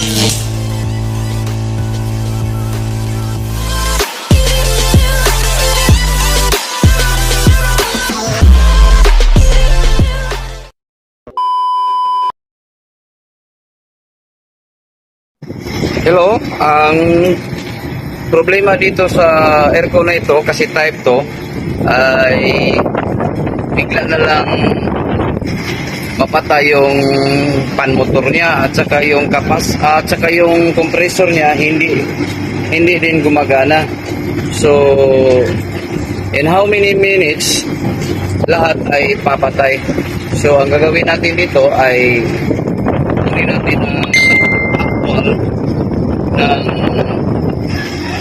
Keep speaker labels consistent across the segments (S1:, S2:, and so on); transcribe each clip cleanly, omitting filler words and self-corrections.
S1: Hello, ang problema dito sa aircon na ito kasi type to ay bigla na lang mapatay yung fan motor niya at saka yung at saka yung compressor niya hindi din gumagana. So in how many minutes lahat ay papatay. So ang gagawin natin dito ay kunin natin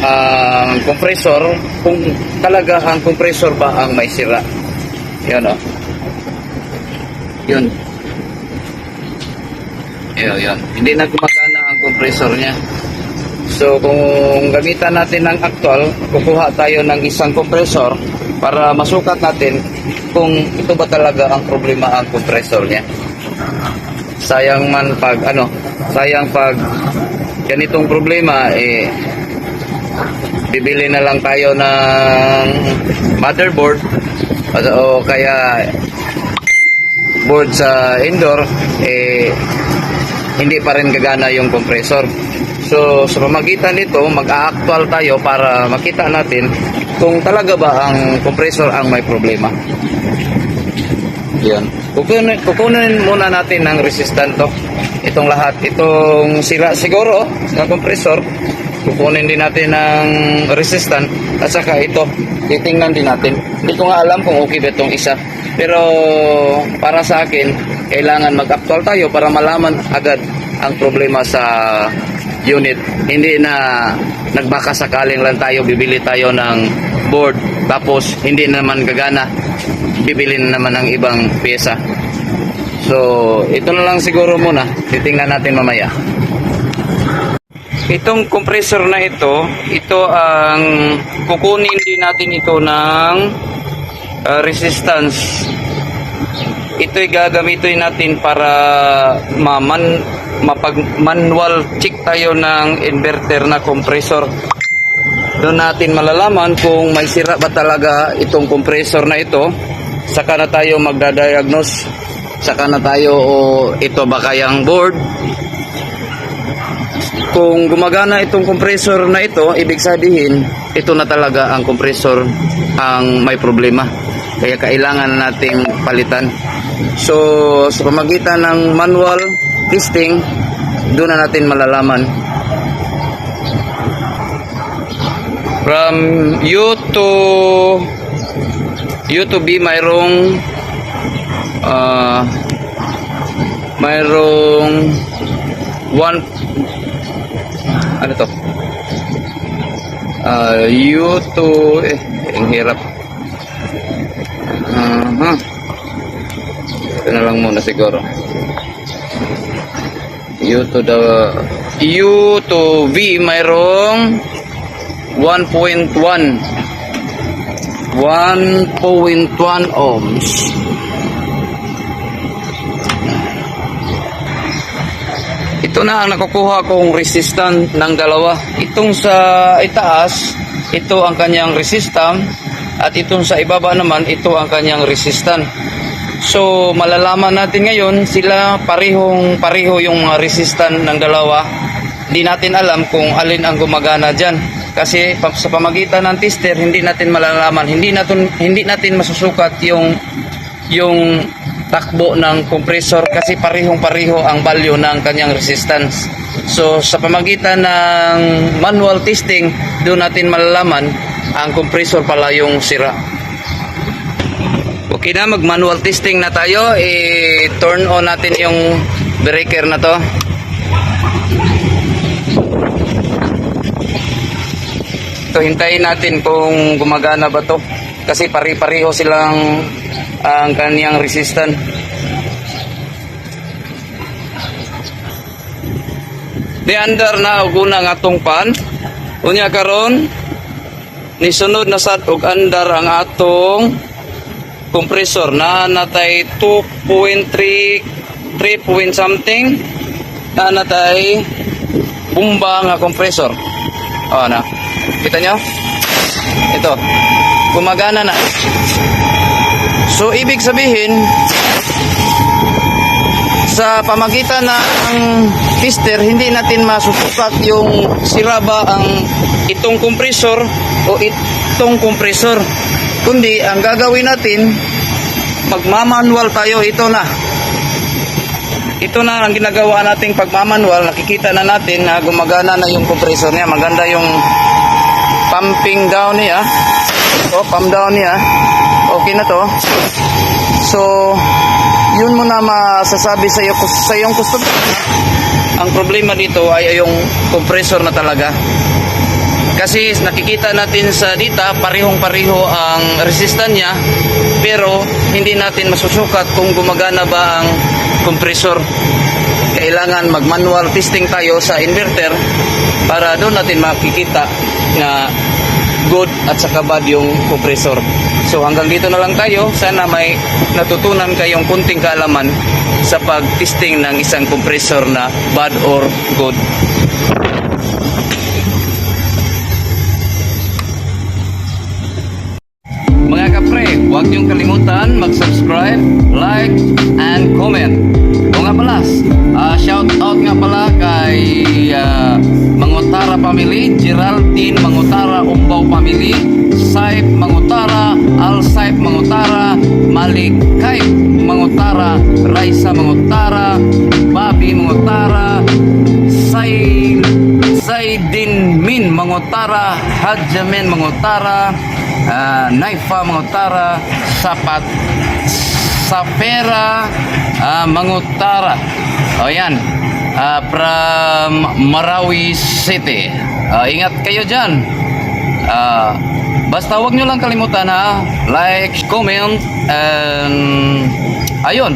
S1: ang compressor kung talaga ang compressor ba ang may sira. Yan o. Yun. Yun. Hindi na gumagana ang compressor niya. So kung gamitan natin ng actual, kukuha tayo ng isang compressor para masukat natin kung ito ba talaga ang problema ang compressor niya. Sayang pag ganitong problema bibili na lang tayo ng motherboard o kaya board sa indoor hindi pa rin gagana yung compressor. So sa pamagitan nito mag-a-actual tayo para makita natin kung talaga ba ang compressor ang may problema. Yan. Kukunin muna natin ng resistant to. Itong lahat, itong sira siguro sa compressor, kukunin din natin ng resistant at saka ito, titingnan din natin. Hindi ko nga alam kung okay ba itong isa. Pero para sa akin, kailangan mag-actual tayo para malaman agad ang problema sa unit. Hindi na nagbakasakaling lang tayo, bibili tayo ng board, tapos hindi naman gagana, bibili na naman ng ibang pyesa. So, ito na lang siguro muna. Titingnan natin mamaya. Itong compressor na ito ang kukunin din natin ito ng resistance. Ito'y gagamitin natin para mapag-manual check tayo ng inverter na compressor. Doon natin malalaman kung may sira ba talaga itong compressor na ito. Saka na tayo magdadiagnose. Saka na tayo ito ba kayang board. Kung gumagana itong compressor na ito, ibig sabihin ito na talaga ang compressor ang may problema. Kaya kailangan nating palitan. So sa pamagitan ng manual testing, doon na natin malalaman. From U to B mayroong 1 ano to? U to ang hirap. Ito na lang muna siguro. U to V mayroong 1.1 ohms. Ito na ang nakukuha kong resistant ng dalawa. Itong sa itaas, ito ang kanyang resistant, at itong sa ibaba naman, ito ang kanyang resistant. So malalaman natin ngayon sila pareho yung mga resistant ng dalawa. Hindi natin alam kung alin ang gumagana dyan. Kasi sa pamagitan ng tester, hindi natin malalaman, hindi natin masusukat yung takbo ng compressor kasi parehong-pareho ang value ng kanyang resistance. So sa pamagitan ng manual testing, doon natin malalaman ang compressor pala yung sira. Okay na, mag-manual testing na tayo. I-turn on natin yung breaker na to. So hintayin natin kung gumagana ba to. Kasi pare-pareho silang ang kaniyang resistance. Di andar na og una nga atong pan. Unya karon ni sunod na sad og andar ang atong compressor na natay 2.3 point something na natay bomba nga compressor. Oh, na. Kita nyo? Ito. Gumagana na. So, ibig sabihin, sa pamagitan ng tester, hindi natin masusukat yung sira ba ang itong compressor o itong compressor. Kundi, ang gagawin natin, magmamanual tayo. Ito na. Ito na ang ginagawa nating pagmamanual. Nakikita na natin na gumagana na yung compressor niya. Maganda yung pumping down niya. O, pump down niya. Okay na to. So, yun mo na masasabi sa iyong customer. Ang problema dito ay yung compressor na talaga. Kasi nakikita natin sa data, parehong-pareho ang resistance niya, pero hindi natin masusukat kung gumagana ba ang compressor. Kailangan mag-manual testing tayo sa inverter para doon natin makikita na good at saka bad yung compressor. So hanggang dito na lang tayo. Sana may natutunan kayong kunting kaalaman sa pag-testing ng isang compressor na bad or good. Mga kapre, huwag niyong kalimutan mag-subscribe, like, and comment. O nga pala, shout out nga pala kay Mangutara Family, Geraldine Mangutara Umbaw Family, Saip Mangutara, Al Saip Mangutara, Malik Kaip Mangutara, Raisa Mangutara, Bobby Mangutara, Saidin Min Mangutara, Hadjamin Mangutara, Naifa Mangutara, Sapera Mangutara. O yan, from Marawi City. Ingat kayo dyan. Basta huwag nyo lang kalimutan, like, comment, and ayun.